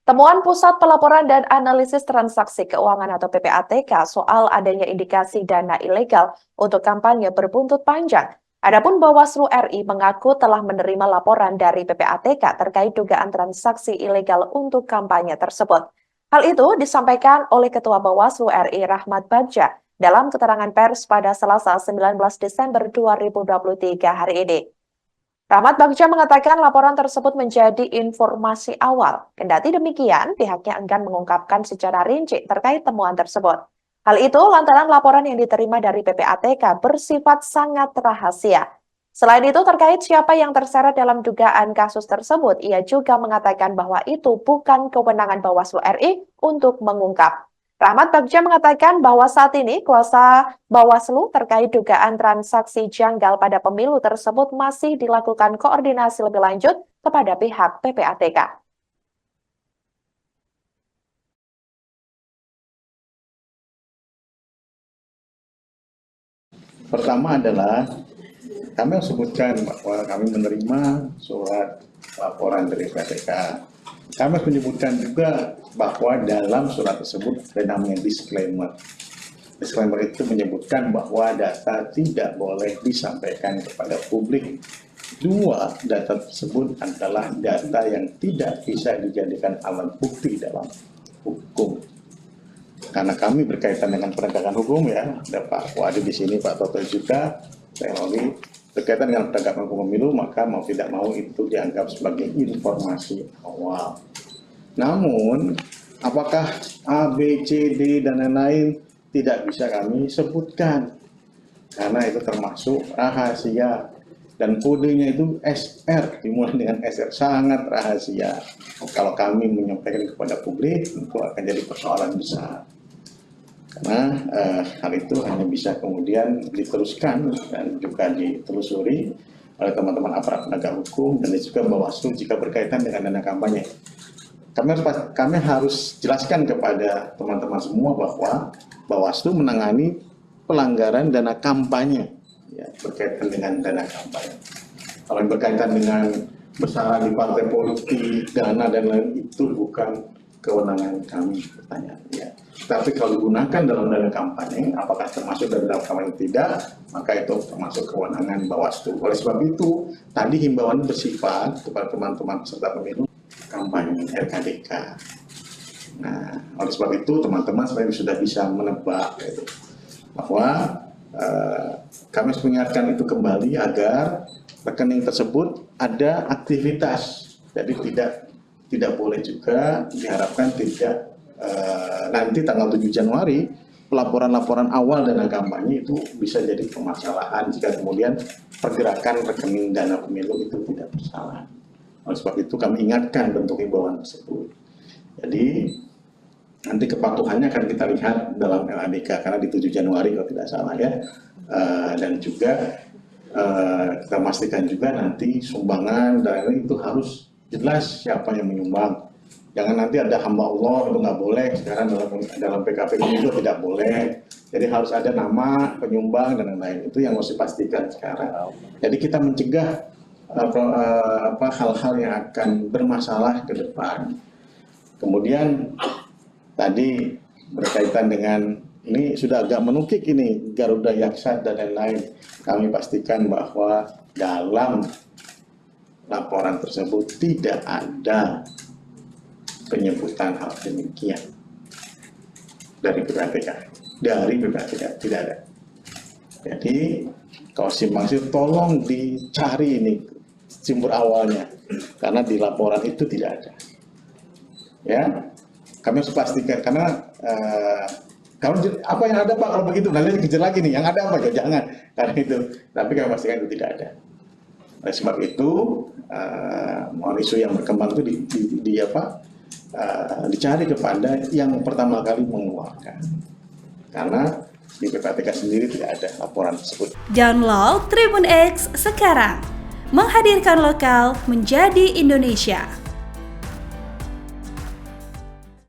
Temuan Pusat Pelaporan dan Analisis Transaksi Keuangan atau PPATK soal adanya indikasi dana ilegal untuk kampanye berbuntut panjang. Adapun Bawaslu RI mengaku telah menerima laporan dari PPATK terkait dugaan transaksi ilegal untuk kampanye tersebut. Hal itu disampaikan oleh Ketua Bawaslu RI Rahmat Bagja dalam keterangan pers pada Selasa 19 Desember 2023 hari ini. Rahmat Bagja mengatakan laporan tersebut menjadi informasi awal. Kendati demikian, pihaknya enggan mengungkapkan secara rinci terkait temuan tersebut. Hal itu lantaran laporan yang diterima dari PPATK bersifat sangat rahasia. Selain itu, terkait siapa yang terseret dalam dugaan kasus tersebut, ia juga mengatakan bahwa itu bukan kewenangan Bawaslu RI untuk mengungkap. Rahmat Bagja mengatakan bahwa saat ini kuasa Bawaslu terkait dugaan transaksi janggal pada pemilu tersebut masih dilakukan koordinasi lebih lanjut kepada pihak PPATK. Pertama adalah kami sebutkan bahwa kami menerima surat laporan dari PPATK. Kami menyebutkan juga bahwa dalam surat tersebut ada namanya disclaimer. Disclaimer itu menyebutkan bahwa data tidak boleh disampaikan kepada publik. Dua, data tersebut adalah data yang tidak bisa dijadikan alat bukti dalam hukum. Karena kami berkaitan dengan penegakan hukum ya, ada Pak Wadi di sini, Pak Toto juga, saya Loli, berkaitan dengan penegakan hukum pemilu, maka mau tidak mau itu dianggap sebagai informasi awal. Namun, apakah A, B, C, D, dan lain-lain tidak bisa kami sebutkan. Karena itu termasuk rahasia. Dan kodenya itu SR, dimulai dengan SR, sangat rahasia. Kalau kami menyampaikan kepada publik, itu akan jadi persoalan besar. Karena hal itu hanya bisa kemudian diteruskan dan juga ditelusuri oleh teman-teman aparat penegak hukum dan juga Bawaslu jika berkaitan dengan dana kampanye. Kami harus jelaskan kepada teman-teman semua bahwa Bawaslu menangani pelanggaran dana kampanye ya, berkaitan dengan dana kampanye. Kalau yang berkaitan dengan besaran di partai politik, dana dan lain itu bukan kewenangan kami, pertanyaan ya. Tapi kalau digunakan dalam dana kampanye, apakah termasuk dalam dana kampanye tidak, maka itu termasuk kewenangan Bawaslu. Oleh sebab itu, tadi himbauan bersifat kepada teman-teman peserta pemilu kampanye RKDK. Nah, oleh sebab itu teman-teman sebenarnya sudah bisa menebak gitu, bahwa kami harus mengingatkan itu kembali agar rekening tersebut ada aktivitas. Jadi tidak boleh juga diharapkan tidak nanti tanggal 7 Januari laporan-laporan awal dana kampanye itu bisa jadi permasalahan jika kemudian pergerakan rekening dana pemilu itu tidak bersalah. Oleh sebab itu kami ingatkan bentuk himbauan tersebut. Jadi nanti kepatuhannya akan kita lihat dalam LADK karena di 7 Januari kalau tidak salah ya. Dan juga kita pastikan juga nanti sumbangan dan lain itu harus jelas siapa yang menyumbang. Jangan nanti ada hamba Allah itu nggak boleh, sekarang dalam PKPU itu tidak boleh. Jadi harus ada nama penyumbang dan lain-lain, itu yang harus dipastikan sekarang. Jadi kita mencegah hal-hal yang akan bermasalah ke depan. Kemudian tadi berkaitan dengan ini sudah agak menukik ini Garuda Yaksa dan lain-lain. Kami pastikan bahwa dalam laporan tersebut tidak ada penyebutan hal demikian dari PPATK. Dari PPATK tidak ada. Jadi kalau simpang siur tolong dicari ini sumber awalnya karena di laporan itu tidak ada. Ya, kami harus pastikan karena kalau apa yang ada Pak kalau begitu nanti kejar lagi nih yang ada apa ya jangan karena itu. Tapi kami pastikan itu tidak ada. Oleh sebab itu isu yang berkembang itu dicari kepada yang pertama kali mengeluarkan karena di PPATK sendiri tidak ada laporan tersebut. Download Tribun X sekarang, menghadirkan lokal menjadi Indonesia.